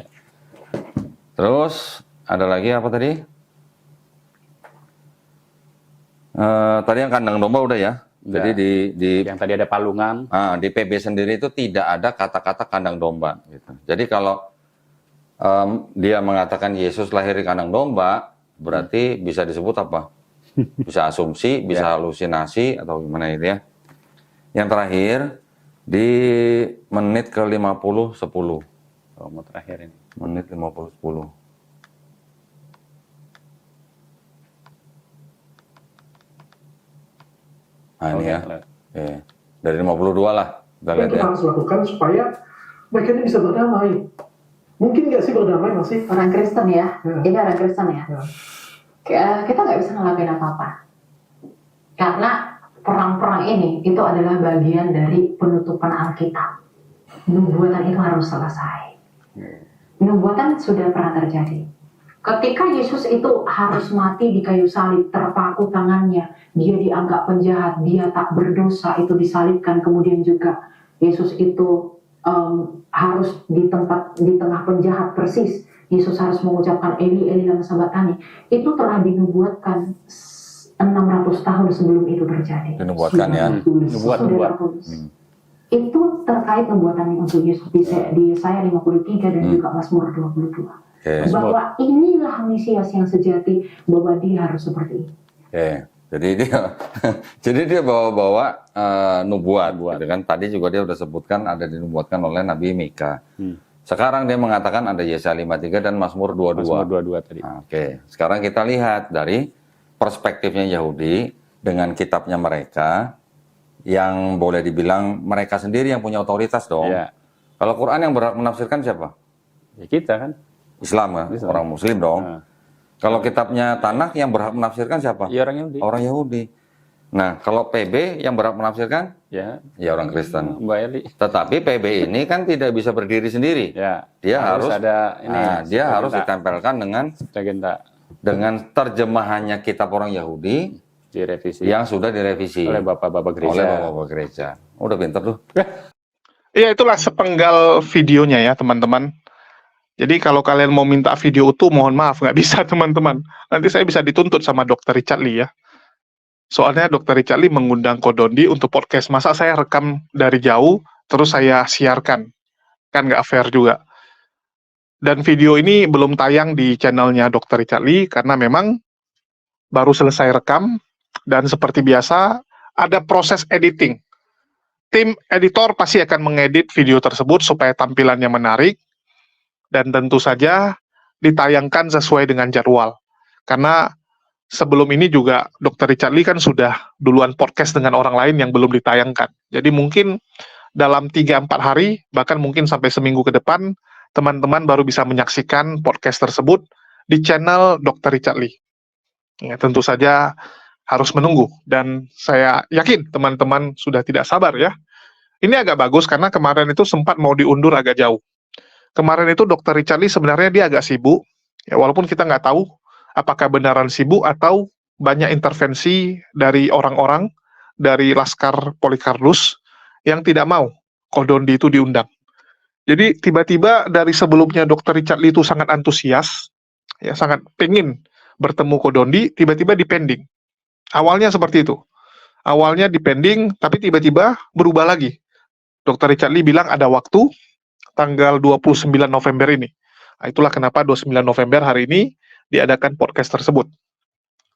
Terus ada lagi apa tadi? Tadi yang kandang domba udah ya. Jadi di yang tadi ada palungan. Di PB sendiri itu tidak ada kata-kata kandang domba. Gitu. Jadi kalau dia mengatakan Yesus lahir di kandang domba, berarti bisa disebut apa? Bisa asumsi, bisa halusinasi atau gimana itu ya. Yang terakhir di menit ke 50-10. Mau terakhir ini. Menit 50-10. Nah ini ya. Dari 52 lah. Kita lihat Kita ya. harus lakukan supaya mereka ini bisa berdamai. Mungkin nggak sih berdamai masih? Orang Kristen ya, ini orang Kristen ya. Kita nggak bisa ngelakuin apa-apa. Karena perang-perang ini itu adalah bagian dari penutupan Alkitab. Nubuatan itu harus selesai. Nubuatan sudah pernah terjadi. Ketika Yesus itu harus mati di kayu salib, terpaku tangannya, dia dianggap penjahat, dia tak berdosa, itu disalibkan. Kemudian juga Yesus itu harus di tengah penjahat persis. Yesus harus mengucapkan Eli Eli lama sabachthani. Itu telah dinubuatkan 600 tahun sebelum itu terjadi. Dinubuatkan ya. Nubuat. Itu terkait nubuatan untuk Yesus di Yesaya 53 dan juga Mazmur 22. Bahwa inilah Mesias yang sejati, bahwa dia harus seperti ini. Jadi dia bawa-bawa nubuat, gitu kan. Tadi juga dia udah sebutkan ada dinubuatkan oleh Nabi Mika. Sekarang dia mengatakan ada Yesaya 53 dan Mazmur 22. Mazmur 22 tadi. Sekarang kita lihat dari perspektifnya Yahudi dengan kitabnya mereka yang boleh dibilang mereka sendiri yang punya otoritas dong. Ya. Kalau Quran yang berhak menafsirkan siapa? Ya kita kan. Islam kan? Orang Muslim dong. Kalau kitabnya Tanakh yang berhak menafsirkan siapa? Ya orang Yahudi. Orang Yahudi. Nah, kalau PB yang berhak menafsirkan? Ya orang Kristen. Mbak Eli. Tetapi PB ini kan tidak bisa berdiri sendiri. Ya. Dia harus ada ini. Dia harus ditempelkan dengan terjemahannya kitab orang Yahudi direvisi. Yang sudah direvisi oleh bapak-bapak gereja. Udah pinter tuh. Ya itulah sepenggal videonya ya teman-teman. Jadi kalau kalian mau minta video utuh, mohon maaf nggak bisa teman-teman. Nanti saya bisa dituntut sama Dr. Richard Lee ya. Soalnya Dr. Richard Lee mengundang Kodondi untuk podcast. Masa saya rekam dari jauh, terus saya siarkan. Kan nggak fair juga. Dan video ini belum tayang di channelnya Dr. Richard Lee, karena memang baru selesai rekam. Dan seperti biasa, ada proses editing. Tim editor pasti akan mengedit video tersebut supaya tampilannya menarik. Dan tentu saja ditayangkan sesuai dengan jadwal. Karena sebelum ini juga Dr. Richard Lee kan sudah duluan podcast dengan orang lain yang belum ditayangkan. Jadi mungkin dalam 3-4 hari, bahkan mungkin sampai seminggu ke depan, teman-teman baru bisa menyaksikan podcast tersebut di channel Dr. Richard Lee. Ya, tentu saja harus menunggu, dan saya yakin teman-teman sudah tidak sabar ya. Ini agak bagus karena kemarin itu sempat mau diundur agak jauh. Kemarin itu Dr. Richard Lee sebenarnya dia agak sibuk, ya, walaupun kita nggak tahu apakah benaran sibuk atau banyak intervensi dari orang-orang dari Laskar Polycarpus yang tidak mau Kodondi itu diundang. Jadi tiba-tiba dari sebelumnya Dr. Richard Lee itu sangat antusias, ya sangat pengen bertemu Kodondi, tiba-tiba dipending. Awalnya seperti itu. Awalnya dipending, tapi tiba-tiba berubah lagi. Dr. Richard Lee bilang ada waktu tanggal 29 November ini. Nah, itulah kenapa 29 November hari ini diadakan podcast tersebut.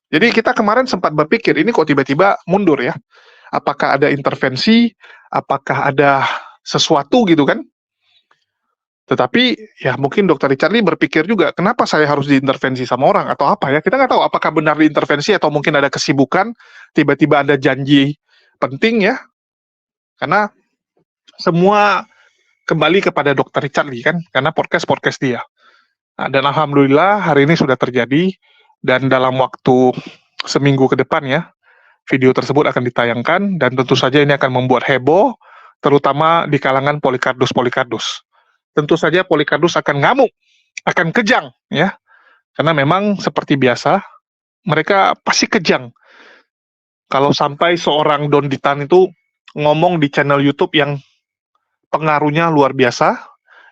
Jadi kita kemarin sempat berpikir, ini kok tiba-tiba mundur ya? Apakah ada intervensi? Apakah ada sesuatu gitu kan? Tetapi ya mungkin Dr. Richard Lee berpikir juga, kenapa saya harus diintervensi sama orang atau apa ya? Kita nggak tahu apakah benar diintervensi atau mungkin ada kesibukan, tiba-tiba ada janji penting ya. Karena semua kembali kepada Dr. Richard Lee kan, karena podcast dia. Nah, dan alhamdulillah hari ini sudah terjadi, dan dalam waktu seminggu ke depan ya, video tersebut akan ditayangkan, dan tentu saja ini akan membuat heboh, terutama di kalangan Polycarpus. Tentu saja Polycarpus akan ngamuk, akan kejang ya, karena memang seperti biasa, mereka pasti kejang kalau sampai seorang Don Ditan itu ngomong di channel YouTube yang pengaruhnya luar biasa,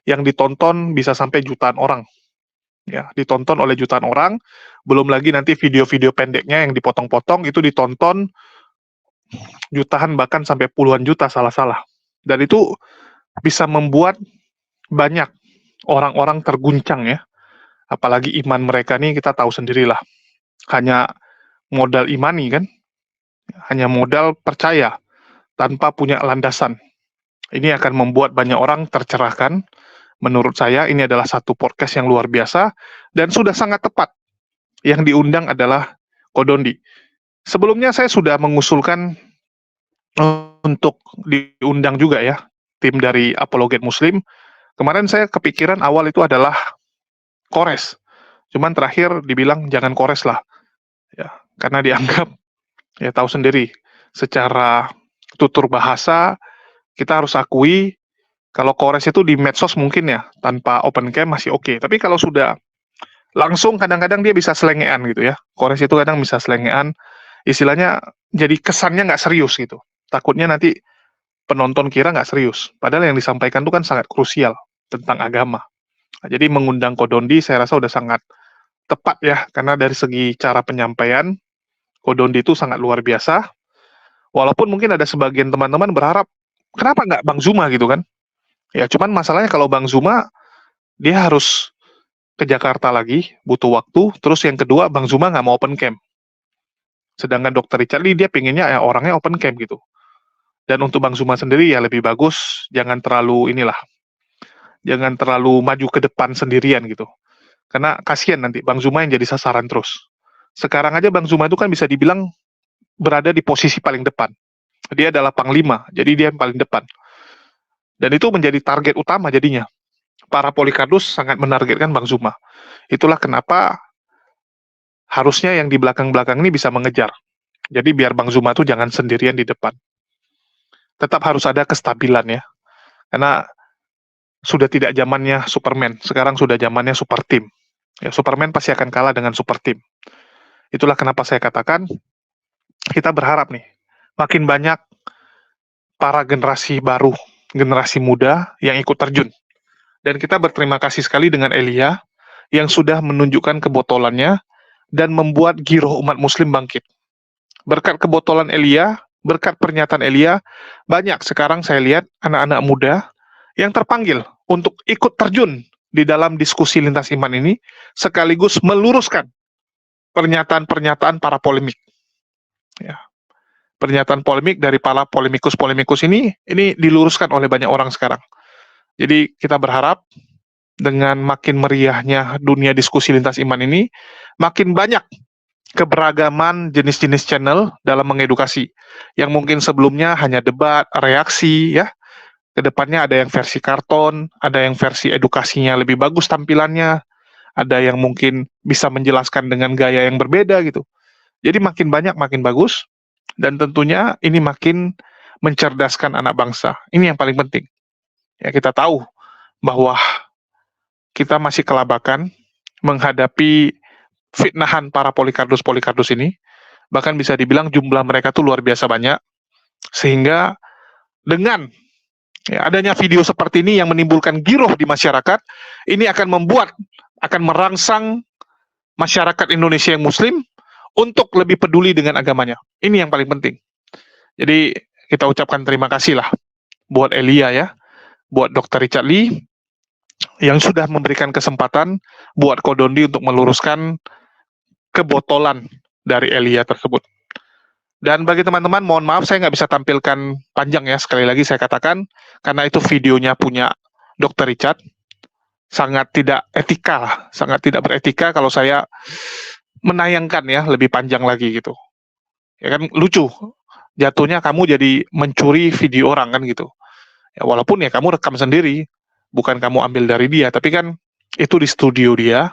yang ditonton bisa sampai jutaan orang. Ya, ditonton oleh jutaan orang, belum lagi nanti video-video pendeknya yang dipotong-potong itu ditonton jutaan bahkan sampai puluhan juta salah-salah. Dan itu bisa membuat banyak orang-orang terguncang ya. Apalagi iman mereka nih kita tahu sendirilah. Hanya modal imani kan? Hanya modal percaya tanpa punya landasan. Ini akan membuat banyak orang tercerahkan. Menurut saya ini adalah satu podcast yang luar biasa dan sudah sangat tepat. Yang diundang adalah Kodondi. Sebelumnya saya sudah mengusulkan untuk diundang juga ya, tim dari Apologet Muslim. Kemarin saya kepikiran awal itu adalah Kores. Cuman terakhir dibilang jangan Kores lah. Ya, karena dianggap ya tahu sendiri secara tutur bahasa kita harus akui kalau Kores itu di medsos mungkin ya tanpa open cam masih oke. Tapi kalau sudah langsung kadang-kadang dia bisa selengean gitu ya. Kores itu kadang bisa selengean, istilahnya jadi kesannya nggak serius gitu. Takutnya nanti penonton kira nggak serius. Padahal yang disampaikan itu kan sangat krusial tentang agama. Nah, jadi mengundang Kodondi saya rasa udah sangat tepat ya, karena dari segi cara penyampaian Kodondi itu sangat luar biasa. Walaupun mungkin ada sebagian teman-teman berharap kenapa nggak Bang Zuma gitu kan? Ya cuman masalahnya kalau Bang Zuma dia harus ke Jakarta lagi, butuh waktu. Terus yang kedua Bang Zuma nggak mau open cam. Sedangkan Dr. Richard Lee dia pengennya ya orangnya open cam gitu. Dan untuk Bang Zuma sendiri ya lebih bagus jangan terlalu jangan terlalu maju ke depan sendirian gitu. Karena kasihan nanti Bang Zuma yang jadi sasaran terus. Sekarang aja Bang Zuma itu kan bisa dibilang berada di posisi paling depan. Dia adalah panglima, jadi dia yang paling depan. Dan itu menjadi target utama jadinya. Para Polycarpus sangat menargetkan Bang Zuma. Itulah kenapa harusnya yang di belakang-belakang ini bisa mengejar. Jadi biar Bang Zuma itu jangan sendirian di depan. Tetap harus ada kestabilan ya. Karena sudah tidak zamannya Superman, sekarang sudah zamannya super team. Ya, Superman pasti akan kalah dengan super team. Itulah kenapa saya katakan kita berharap nih makin banyak para generasi baru, generasi muda yang ikut terjun. Dan kita berterima kasih sekali dengan Elia yang sudah menunjukkan kebotolannya dan membuat giroh umat muslim bangkit. Berkat kebotolan Elia, berkat pernyataan Elia, banyak sekarang saya lihat anak-anak muda yang terpanggil untuk ikut terjun di dalam diskusi lintas iman ini, sekaligus meluruskan pernyataan-pernyataan para polemik. Ya. Pernyataan polemik dari para polemikus-polemikus ini diluruskan oleh banyak orang sekarang. Jadi kita berharap dengan makin meriahnya dunia diskusi lintas iman ini, makin banyak keberagaman jenis-jenis channel dalam mengedukasi. Yang mungkin sebelumnya hanya debat, reaksi, ya. Kedepannya ada yang versi karton, ada yang versi edukasinya lebih bagus tampilannya, ada yang mungkin bisa menjelaskan dengan gaya yang berbeda gitu. Jadi makin banyak, makin bagus, dan tentunya ini makin mencerdaskan anak bangsa. Ini yang paling penting. Ya, kita tahu bahwa kita masih kelabakan menghadapi fitnahan para Polikarpus ini, bahkan bisa dibilang jumlah mereka tuh luar biasa banyak, sehingga dengan adanya video seperti ini yang menimbulkan giroh di masyarakat, ini akan merangsang masyarakat Indonesia yang Muslim untuk lebih peduli dengan agamanya. Ini yang paling penting. Jadi kita ucapkan terima kasih lah buat Elia ya, buat Dr. Richard Lee yang sudah memberikan kesempatan buat Kodondi untuk meluruskan kebotolan dari Elia tersebut. Dan bagi teman-teman, mohon maaf saya nggak bisa tampilkan panjang ya, sekali lagi saya katakan, karena itu videonya punya Dr. Richard, sangat tidak etika, sangat tidak beretika kalau saya menayangkan ya lebih panjang lagi gitu. Ya kan lucu, jatuhnya kamu jadi mencuri video orang kan gitu. Ya walaupun ya kamu rekam sendiri, bukan kamu ambil dari dia, tapi kan itu di studio dia,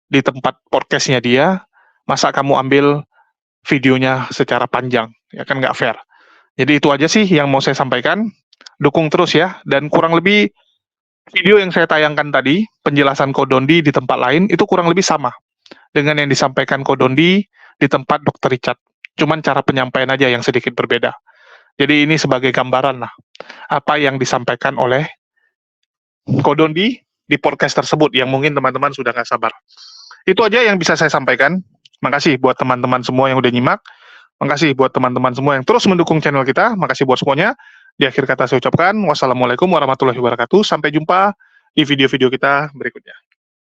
di tempat podcastnya dia, masa kamu ambil videonya secara panjang, ya kan nggak fair. Jadi itu aja sih yang mau saya sampaikan. Dukung terus ya, dan kurang lebih video yang saya tayangkan tadi, penjelasan Kodondi di tempat lain, itu kurang lebih sama dengan yang disampaikan Kodondi di tempat Dr. Richard. Cuman cara penyampaian aja yang sedikit berbeda. Jadi ini sebagai gambaran lah, apa yang disampaikan oleh Kodondi di podcast tersebut, yang mungkin teman-teman sudah nggak sabar. Itu aja yang bisa saya sampaikan. Makasih buat teman-teman semua yang udah nyimak. Makasih buat teman-teman semua yang terus mendukung channel kita. Makasih buat semuanya. Di akhir kata saya ucapkan wassalamualaikum warahmatullahi wabarakatuh. Sampai jumpa di video-video kita berikutnya.